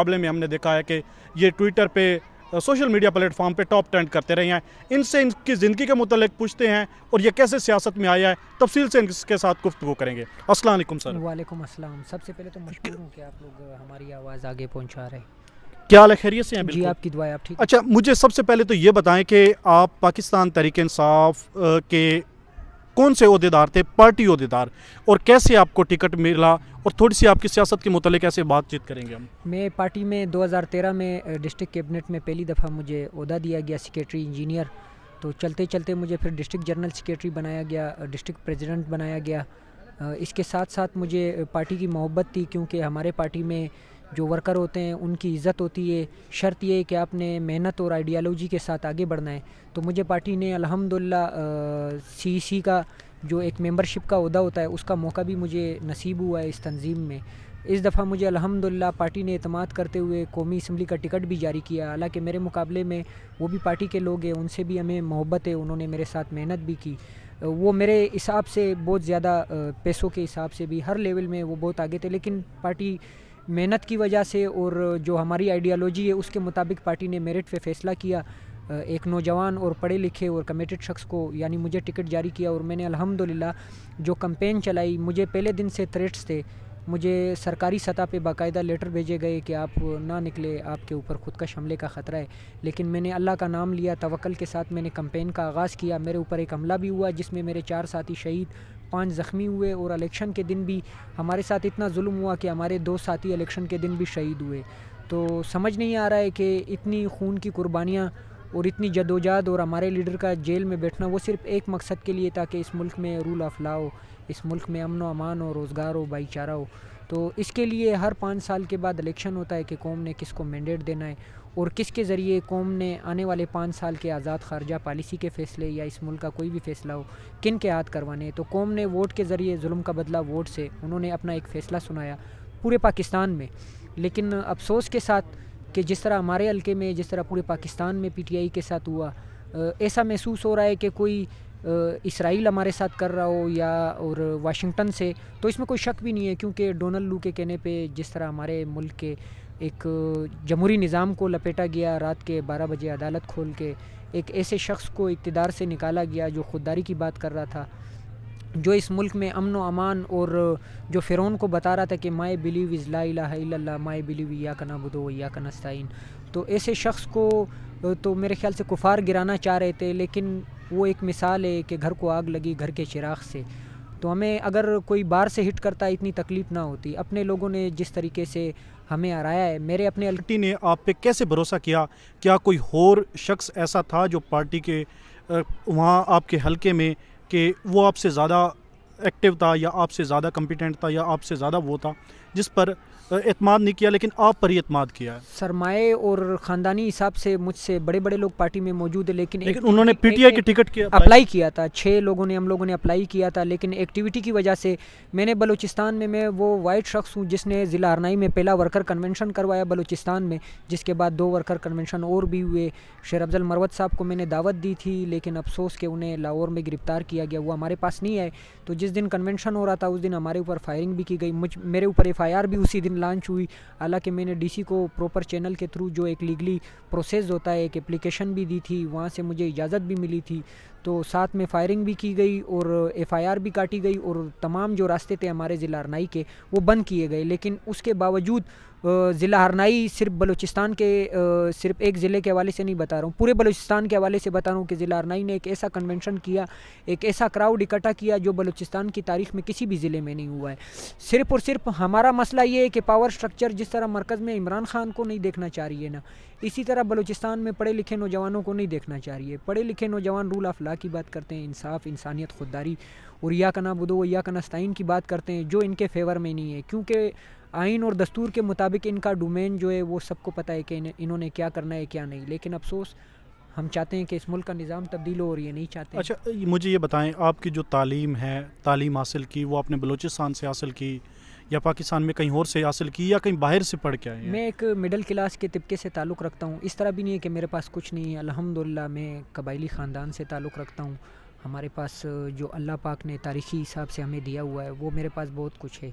مقابلے میں ہم نے دیکھا ہے کہ یہ ٹویٹر پہ سوشل میڈیا پلیٹ فارم پہ ٹاپ ٹرینڈ کرتے رہے ہیں. ان سے ان کی زندگی کے متعلق پوچھتے ہیں اور یہ کیسے سیاست میں آیا ہے, تفصیل سے اس کے ساتھ گفتگو کریں گے. السلام علیکم سر. وعلیکم السلام. سب سے پہلے تو مشکور ہوں کہ آپ لوگ ہماری آواز آگے پہنچا رہے ہیں. کیا حال ہے, خیریت سے ہیں؟ جی بالکل. آپ کی دعائیں. آپ ٹھیک؟ اچھا, مجھے سب سے پہلے تو یہ بتائیں کہ آپ پاکستان تحریک انصاف کے کون سے عہدیدار تھے, پارٹی عہدیدار, اور کیسے آپ کو ٹکٹ ملا, اور تھوڑی سی آپ کی سیاست کے متعلق ایسے بات چیت کریں گے ہم. میں پارٹی میں 2013 میں ڈسٹرکٹ کیبنٹ میں پہلی دفعہ مجھے عہدہ دیا گیا سیکریٹری انجینئر. تو چلتے چلتے مجھے پھر ڈسٹرکٹ جنرل سیکریٹری بنایا گیا, ڈسٹرکٹ پریزیڈنٹ بنایا گیا. اس کے ساتھ ساتھ مجھے پارٹی کی محبت تھی, کیونکہ ہمارے پارٹی میں جو ورکر ہوتے ہیں ان کی عزت ہوتی ہے. شرط یہ ہے کہ آپ نے محنت اور آئیڈیالوجی کے ساتھ آگے بڑھنا ہے. تو مجھے پارٹی نے الحمدللہ سی کا جو ایک ممبرشپ کا عہدہ ہوتا ہے اس کا موقع بھی مجھے نصیب ہوا ہے اس تنظیم میں. اس دفعہ مجھے الحمدللہ پارٹی نے اعتماد کرتے ہوئے قومی اسمبلی کا ٹکٹ بھی جاری کیا. حالانکہ میرے مقابلے میں وہ بھی پارٹی کے لوگ ہیں, ان سے بھی ہمیں محبت ہے, انہوں نے میرے ساتھ محنت بھی کی. وہ میرے حساب سے بہت زیادہ پیسوں کے حساب سے بھی ہر لیول میں وہ بہت آگے تھے, لیکن پارٹی محنت کی وجہ سے اور جو ہماری آئیڈیالوجی ہے اس کے مطابق پارٹی نے میرٹ پہ فیصلہ کیا. ایک نوجوان اور پڑھے لکھے اور کمیٹڈ شخص کو یعنی مجھے ٹکٹ جاری کیا. اور میں نے الحمدللہ جو کمپین چلائی, مجھے پہلے دن سے تھریٹس تھے, مجھے سرکاری سطح پہ باقاعدہ لیٹر بھیجے گئے کہ آپ نہ نکلے, آپ کے اوپر خودکش حملے کا خطرہ ہے. لیکن میں نے اللہ کا نام لیا, توکل کے ساتھ میں نے کمپین کا آغاز کیا. میرے اوپر ایک حملہ بھی ہوا جس میں میرے 4 ساتھی شہید, 5 زخمی ہوئے, اور الیکشن کے دن بھی ہمارے ساتھ اتنا ظلم ہوا کہ ہمارے 2 ساتھی الیکشن کے دن بھی شہید ہوئے. تو سمجھ نہیں آ رہا ہے کہ اتنی خون کی قربانیاں اور اتنی جدوجہد اور ہمارے لیڈر کا جیل میں بیٹھنا وہ صرف ایک مقصد کے لیے تھا کہ اس ملک میں رول آف لا ہو, اس ملک میں امن و امان ہو, روزگار ہو, بھائی چارہ ہو. تو اس کے لیے ہر 5 سال کے بعد الیکشن ہوتا ہے کہ قوم نے کس کو مینڈیٹ دینا ہے اور کس کے ذریعے قوم نے آنے والے 5 سال کے آزاد خارجہ پالیسی کے فیصلے یا اس ملک کا کوئی بھی فیصلہ ہو کن کے ہاتھ کروانے ہیں. تو قوم نے ووٹ کے ذریعے ظلم کا بدلہ ووٹ سے انہوں نے اپنا ایک فیصلہ سنایا پورے پاکستان میں. لیکن افسوس کے ساتھ کہ جس طرح ہمارے حلقے میں, جس طرح پورے پاکستان میں پی ٹی آئی کے ساتھ ہوا, ایسا محسوس ہو رہا ہے کہ کوئی اسرائیل ہمارے ساتھ کر رہا ہو یا اور واشنگٹن سے. تو اس میں کوئی شک بھی نہیں ہے, کیونکہ ڈونلڈ لو کے کہنے پہ جس طرح ہمارے ملک کے ایک جمہوری نظام کو لپیٹا گیا, رات کے 12 بجے عدالت کھول کے ایک ایسے شخص کو اقتدار سے نکالا گیا جو خودداری کی بات کر رہا تھا, جو اس ملک میں امن و امان اور جو فرعون کو بتا رہا تھا کہ مائی بلیو از لا الہ الا اللہ, مائی بلیو ایاک نعبد و ایاک نستعین. تو ایسے شخص کو تو میرے خیال سے کفار گرانا چاہ رہے تھے, لیکن وہ ایک مثال ہے کہ گھر کو آگ لگی گھر کے چراغ سے. تو ہمیں اگر کوئی باہر سے ہٹ کرتا اتنی تکلیف نہ ہوتی. اپنے لوگوں نے جس طریقے سے ہمیں ہرایا ہے, میرے اپنے پارٹی نے آپ پہ کیسے بھروسہ کیا؟ کیا کوئی اور شخص ایسا تھا جو پارٹی کے وہاں آپ کے حلقے میں کہ وہ آپ سے زیادہ ایکٹیو تھا یا آپ سے زیادہ کمپیٹنٹ تھا یا آپ سے زیادہ وہ تھا جس پر اعتماد نہیں کیا لیکن آپ پر ہی اعتماد کیا ہے؟ سرمایہ اور خاندانی حساب سے مجھ سے بڑے بڑے لوگ پارٹی میں موجود ہیں, لیکن انہوں نے پی ٹی آئی کے ٹکٹ اپلائی کیا تھا. 6 لوگوں نے, ہم لوگوں نے اپلائی کیا تھا, لیکن ایکٹیویٹی کی وجہ سے میں نے بلوچستان میں وہ وائٹ شخص ہوں جس نے ضلع ہرنائی میں پہلا ورکر کنونشن کروایا بلوچستان میں, جس کے بعد 2 ورکر کنونشن اور بھی ہوئے. شیر افضل مروت صاحب کو میں نے دعوت دی تھی, لیکن افسوس کہ انہیں لاہور میں گرفتار کیا گیا, وہ ہمارے پاس نہیں آئے. تو جس دن کنونشن ہو رہا تھا اس دن ہمارے اوپر فائرنگ بھی کی گئی, میرے اوپر ایف آئی آر بھی اسی دن لانچ ہوئی. حالانکہ میں نے ڈی سی کو پروپر چینل کے تھرو جو ایک لیگلی پروسیس ہوتا ہے ایک اپلیکیشن بھی دی تھی, وہاں سے مجھے اجازت بھی ملی تھی. تو ساتھ میں فائرنگ بھی کی گئی اور ایف آئی آر بھی کاٹی گئی, اور تمام جو راستے تھے ہمارے ضلع ہرنائی کے وہ بند کیے گئے. لیکن اس کے باوجود ضلع ہرنائی صرف بلوچستان کے صرف ایک ضلع کے حوالے سے نہیں بتا رہا ہوں, پورے بلوچستان کے حوالے سے بتا رہا ہوں کہ ضلع ہرنائی نے ایک ایسا کنونشن کیا, ایک ایسا کراؤڈ اکٹھا کیا جو بلوچستان کی تاریخ میں کسی بھی ضلع میں نہیں ہوا ہے. صرف اور صرف ہمارا مسئلہ یہ ہے کہ پاور سٹرکچر جس طرح مرکز میں عمران خان کو نہیں دیکھنا چاہ رہی ہے نا, اسی طرح بلوچستان میں پڑھے لکھے نوجوانوں کو نہیں دیکھنا چاہ رہی ہے. پڑھے لکھے نوجوان رول آف لا کی بات کرتے ہیں, انصاف, انسانیت, خودداری اور ایاک نعبد و ایاک نستعین کی بات کرتے ہیں, جو ان کے فیور میں نہیں ہے. کیونکہ آئین اور دستور کے مطابق ان کا ڈومین جو ہے وہ سب کو پتہ ہے کہ انہوں نے کیا کرنا ہے کیا نہیں. لیکن افسوس ہم چاہتے ہیں کہ اس ملک کا نظام تبدیل ہو, اور یہ نہیں چاہتے. اچھا, مجھے یہ بتائیں, آپ کی جو تعلیم ہے, تعلیم حاصل کی وہ آپ نے بلوچستان سے حاصل کی یا پاکستان میں کہیں اور سے حاصل کی یا کہیں باہر سے پڑھ کے آئے ہیں؟ میں ایک مڈل کلاس کے طبقے سے تعلق رکھتا ہوں. اس طرح بھی نہیں ہے کہ میرے پاس کچھ نہیں ہے, الحمدللہ میں قبائلی خاندان سے تعلق رکھتا ہوں. ہمارے پاس جو اللہ پاک نے تاریخی حساب سے ہمیں دیا ہوا ہے وہ میرے پاس بہت کچھ ہے.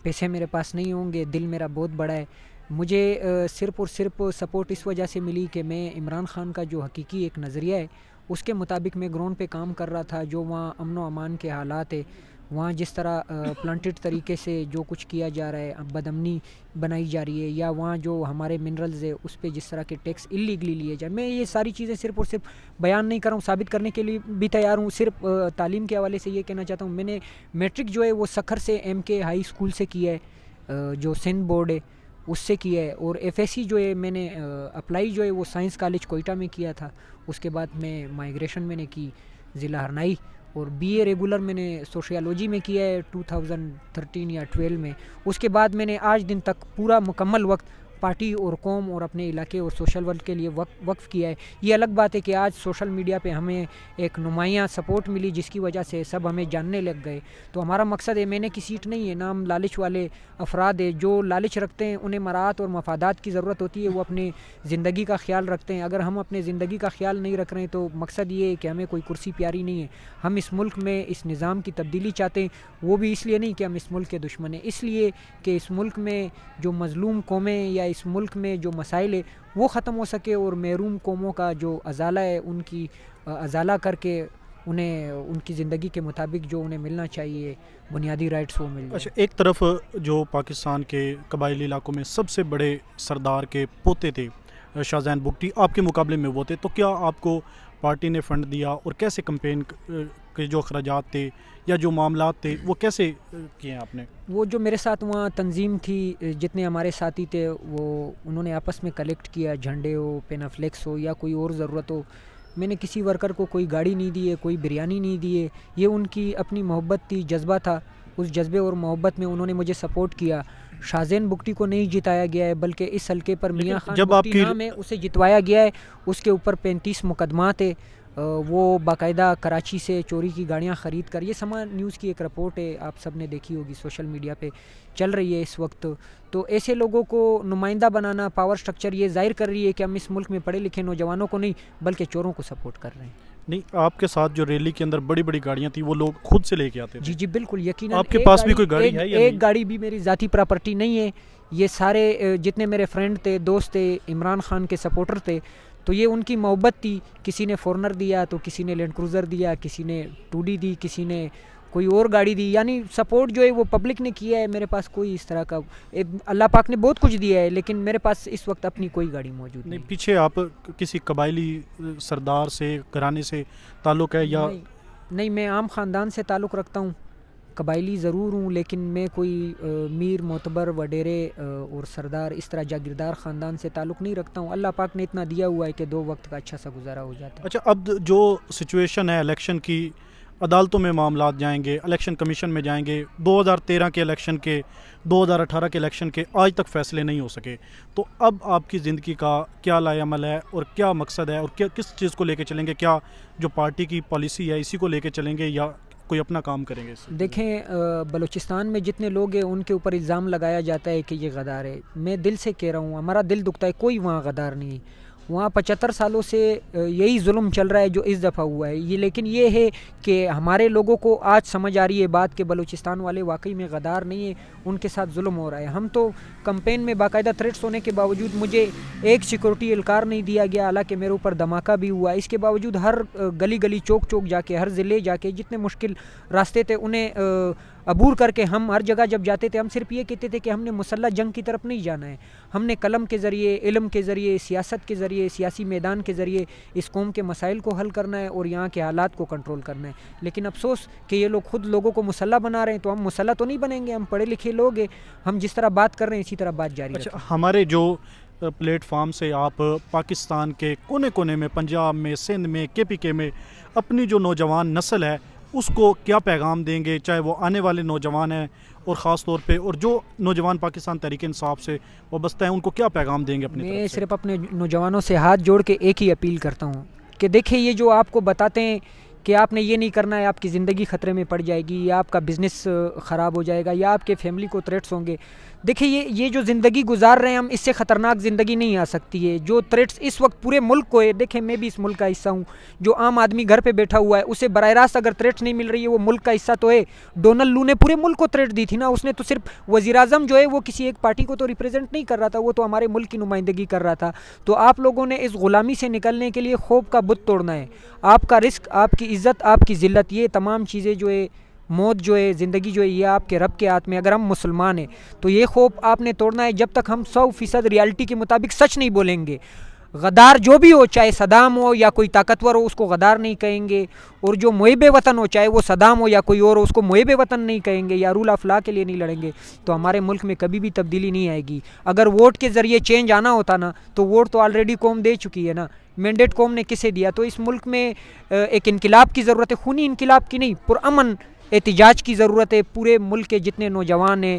پیسے میرے پاس نہیں ہوں گے, دل میرا بہت بڑا ہے, مجھے صرف اور صرف سپورٹ اس وجہ سے ملی کہ میں عمران خان کا جو حقیقی ایک نظریہ ہے اس کے مطابق میں گراؤنڈ پہ کام کر رہا تھا. جو وہاں امن و امان کے حالات ہے, وہاں جس طرح پلانٹڈ طریقے سے جو کچھ کیا جا رہا ہے, بدامنی بنائی جا رہی ہے, یا وہاں جو ہمارے منرلز ہے اس پہ جس طرح کے ٹیکس اللیگلی لیے جائیں, میں یہ ساری چیزیں صرف اور صرف بیان نہیں کر رہا ہوں, ثابت کرنے کے لیے بھی تیار ہوں. صرف تعلیم کے حوالے سے یہ کہنا چاہتا ہوں, میں نے میٹرک جو ہے وہ سکھر سے ایم کے ہائی اسکول سے کیا ہے, جو سندھ بورڈ ہے اس سے کیا ہے, اور ایف ایس سی جو ہے میں نے اپلائی جو ہے وہ سائنس کالج کوئٹہ میں کیا تھا. اس کے بعد میں مائیگریشن میں نے کی ضلع ہرنائی, اور بی اے ریگولر میں نے سوشیالوجی میں کیا ہے 2013 یا 12 میں. اس کے بعد میں نے آج دن تک پورا مکمل وقت پارٹی اور قوم اور اپنے علاقے اور سوشل ورک کے لیے وقف کیا ہے. یہ الگ بات ہے کہ آج سوشل میڈیا پہ ہمیں ایک نمایاں سپورٹ ملی جس کی وجہ سے سب ہمیں جاننے لگ گئے. تو ہمارا مقصد ہے, میں نے کی سیٹ نہیں ہے, نام لالچ والے افراد ہے جو لالچ رکھتے ہیں, انہیں مراعات اور مفادات کی ضرورت ہوتی ہے, وہ اپنے زندگی کا خیال رکھتے ہیں. اگر ہم اپنے زندگی کا خیال نہیں رکھ رہے ہیں تو مقصد یہ ہے کہ ہمیں کوئی کرسی پیاری نہیں ہے. ہم اس ملک میں اس نظام کی تبدیلی چاہتے ہیں, وہ بھی اس لیے نہیں کہ ہم اس ملک کے دشمن ہیں, اس لیے کہ اس ملک میں جو مظلوم قومیں یا اس ملک میں جو مسائل ہے وہ ختم ہو سکے, اور محروم قوموں کا جو ازالہ ہے ان کی ازالہ کر کے انہیں ان کی زندگی کے مطابق جو انہیں ملنا چاہیے بنیادی رائٹس وہ مل جائیں. اچھا, ایک طرف جو پاکستان کے قبائلی علاقوں میں سب سے بڑے سردار کے پوتے تھے شاہ زین بگٹی, آپ کے مقابلے میں وہ تھے, تو کیا آپ کو پارٹی نے فنڈ دیا, اور کیسے کمپین کے جو اخراجات تھے یا جو معاملات تھے وہ کیسے کیے ہیں آپ نے؟ وہ جو میرے ساتھ وہاں تنظیم تھی, جتنے ہمارے ساتھی تھے, وہ انہوں نے آپس میں کلیکٹ کیا, جھنڈے ہو, پینافلیکس ہو یا کوئی اور ضرورت ہو. میں نے کسی ورکر کو کوئی گاڑی نہیں دی ہے, کوئی بریانی نہیں دی ہے, یہ ان کی اپنی محبت تھی, جذبہ تھا. اس جذبے اور محبت میں انہوں نے مجھے سپورٹ کیا. شاہ زین بگٹی کو نہیں جتایا گیا ہے, بلکہ اس حلقے پر میاں خان بگٹی نام ہے اسے جتوایا گیا ہے. اس کے اوپر 35 مقدمات ہے. وہ باقاعدہ کراچی سے چوری کی گاڑیاں خرید کر, یہ سما نیوز کی ایک رپورٹ ہے, آپ سب نے دیکھی ہوگی, سوشل میڈیا پہ چل رہی ہے اس وقت. تو ایسے لوگوں کو نمائندہ بنانا, پاور سٹرکچر یہ ظاہر کر رہی ہے کہ ہم اس ملک میں پڑھے لکھے نوجوانوں کو نہیں بلکہ چوروں کو سپورٹ کر رہے ہیں. نہیں, آپ کے ساتھ جو ریلی کے اندر بڑی بڑی گاڑیاں تھیں وہ لوگ خود سے لے کے آتے تھے؟ جی بالکل, یقیناً. آپ کے پاس بھی کوئی گاڑی ہے یا ایک گاڑی بھی میری ذاتی پراپرٹی نہیں ہے. یہ سارے جتنے میرے فرینڈ تھے, دوست تھے, عمران خان کے سپورٹر تھے, تو یہ ان کی محبت تھی. کسی نے فورنر دیا, تو کسی نے لینڈ کروزر دیا, کسی نے 2D دی, کسی نے کوئی اور گاڑی دی. یعنی سپورٹ جو ہے وہ پبلک نے کیا ہے. میرے پاس کوئی اس طرح کا, اللہ پاک نے بہت کچھ دیا ہے, لیکن میرے پاس اس وقت اپنی کوئی گاڑی موجود نہیں. پیچھے آپ کسی قبائلی سردار سے, گھرانے سے تعلق ہے یا نہیں, میں عام خاندان سے تعلق رکھتا ہوں. قبائلی ضرور ہوں, لیکن میں کوئی میر, معتبر, وڈیرے اور سردار اس طرح جاگیردار خاندان سے تعلق نہیں رکھتا ہوں. اللہ پاک نے اتنا دیا ہوا ہے کہ 2 وقت کا اچھا سا گزارا ہو جاتا ہے. اچھا, اب جو سچویشن ہے الیکشن کی, عدالتوں میں معاملات جائیں گے, الیکشن کمیشن میں جائیں گے, 2013 کے الیکشن کے, 2018 کے الیکشن کے آج تک فیصلے نہیں ہو سکے, تو اب آپ کی زندگی کا کیا لائے عمل ہے اور کیا مقصد ہے, اور کیا کس چیز کو لے کے چلیں گے؟ کیا جو پارٹی کی پالیسی ہے اسی کو لے کے چلیں گے یا کوئی اپنا کام کریں گے؟ دیکھیں, بلوچستان میں جتنے لوگ ہیں ان کے اوپر الزام لگایا جاتا ہے کہ یہ غدار ہے. میں دل سے کہہ رہا ہوں, ہمارا دل دکھتا ہے, کوئی وہاں غدار نہیں ہے. وہاں 75 سالوں سے یہی ظلم چل رہا ہے جو اس دفعہ ہوا ہے. یہ لیکن یہ ہے کہ ہمارے لوگوں کو آج سمجھ آ رہی ہے بات کہ بلوچستان والے واقعی میں غدار نہیں ہیں, ان کے ساتھ ظلم ہو رہا ہے. ہم تو کمپین میں باقاعدہ تھریٹس ہونے کے باوجود مجھے ایک سیکورٹی اہلکار نہیں دیا گیا, حالانکہ میرے اوپر دھماکہ بھی ہوا. اس کے باوجود ہر گلی گلی, چوک چوک جا کے, ہر ضلع جا کے, جتنے مشکل راستے تھے انہیں عبور کر کے ہم ہر جگہ جب جاتے تھے, ہم صرف یہ کہتے تھے کہ ہم نے مسلح جنگ کی طرف نہیں جانا ہے. ہم نے قلم کے ذریعے, علم کے ذریعے, سیاست کے ذریعے, سیاسی میدان کے ذریعے اس قوم کے مسائل کو حل کرنا ہے اور یہاں کے حالات کو کنٹرول کرنا ہے. لیکن افسوس کہ یہ لوگ خود لوگوں کو مسلح بنا رہے ہیں, تو ہم مسلح تو نہیں بنیں گے. ہم پڑھے لکھے لوگ ہیں, ہم جس طرح بات کر رہے ہیں اسی طرح بات جاری رکھیں. ہمارے جو پلیٹ فارم سے آپ پاکستان کے کونے کونے میں, پنجاب میں, سندھ میں, KPK میں اپنی جو نوجوان نسل ہے اس کو کیا پیغام دیں گے, چاہے وہ آنے والے نوجوان ہیں اور خاص طور پہ, اور جو نوجوان پاکستان تحریک انصاف سے وابستہ ہیں ان کو کیا پیغام دیں گے اپنی طرف سے؟ میں صرف اپنے نوجوانوں سے ہاتھ جوڑ کے ایک ہی اپیل کرتا ہوں کہ دیکھیں, یہ جو آپ کو بتاتے ہیں کہ آپ نے یہ نہیں کرنا ہے, آپ کی زندگی خطرے میں پڑ جائے گی, یا آپ کا بزنس خراب ہو جائے گا, یا آپ کے فیملی کو تھریٹس ہوں گے, دیکھیے یہ جو زندگی گزار رہے ہیں ہم، اس سے خطرناک زندگی نہیں آ سکتی ہے. جو تھریٹس اس وقت پورے ملک کو ہے، دیکھیں میں بھی اس ملک کا حصہ ہوں. جو عام آدمی گھر پہ بیٹھا ہوا ہے اسے براہ راست اگر تھریٹس نہیں مل رہی ہے، وہ ملک کا حصہ تو ہے. ڈونلڈ لو نے پورے ملک کو تھریٹ دی تھی نا. اس نے تو صرف وزیر اعظم جو ہے وہ کسی ایک پارٹی کو تو ریپرزینٹ نہیں کر رہا تھا، وہ تو ہمارے ملک کی نمائندگی کر رہا تھا. تو آپ لوگوں نے اس غلامی سے نکلنے کے لیے خوف کا بت توڑنا ہے. آپ کا رزق، آپ کی عزت، آپ کی ذلت، یہ تمام چیزیں جو ہے، موت جو ہے، زندگی جو ہے، یہ آپ کے رب کے ہاتھ میں. اگر ہم مسلمان ہیں تو یہ خوف آپ نے توڑنا ہے. جب تک ہم 100% ریالٹی کے مطابق سچ نہیں بولیں گے، غدار جو بھی ہو، چاہے صدام ہو یا کوئی طاقتور ہو، اس کو غدار نہیں کہیں گے. اور جو محب وطن ہو، چاہے وہ صدام ہو یا کوئی اور ہو، اس کو محب وطن نہیں کہیں گے یا رول آف لا کے لیے نہیں لڑیں گے، تو ہمارے ملک میں کبھی بھی تبدیلی نہیں آئے گی. اگر ووٹ کے ذریعے چینج آنا ہوتا نا، تو ووٹ تو آلریڈی قوم دے چکی ہے نا. مینڈیٹ قوم نے کسے دیا؟ تو اس ملک میں ایک انقلاب کی ضرورت ہے. خونی انقلاب کی نہیں، پرامن احتجاج کی ضرورت ہے. پورے ملک کے جتنے نوجوان ہیں،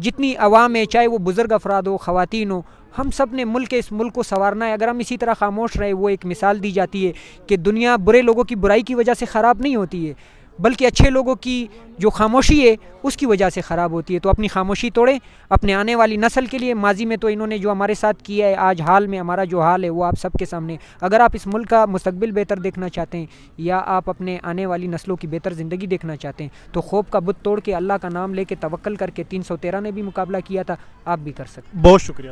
جتنی عوام ہے، چاہے وہ بزرگ افراد ہو، خواتین ہو، ہم سب نے اس ملک کو سنوارنا ہے. اگر ہم اسی طرح خاموش رہے، وہ ایک مثال دی جاتی ہے کہ دنیا برے لوگوں کی برائی کی وجہ سے خراب نہیں ہوتی ہے، بلکہ اچھے لوگوں کی جو خاموشی ہے اس کی وجہ سے خراب ہوتی ہے. تو اپنی خاموشی توڑیں اپنے آنے والی نسل کے لیے. ماضی میں تو انہوں نے جو ہمارے ساتھ کیا ہے، آج حال میں ہمارا جو حال ہے وہ آپ سب کے سامنے. اگر آپ اس ملک کا مستقبل بہتر دیکھنا چاہتے ہیں یا آپ اپنے آنے والی نسلوں کی بہتر زندگی دیکھنا چاہتے ہیں، تو خوف کا بت توڑ کے اللہ کا نام لے کے توکل کر کے 313 نے بھی مقابلہ کیا تھا، آپ بھی کر سکتے ہیں. بہت شکریہ.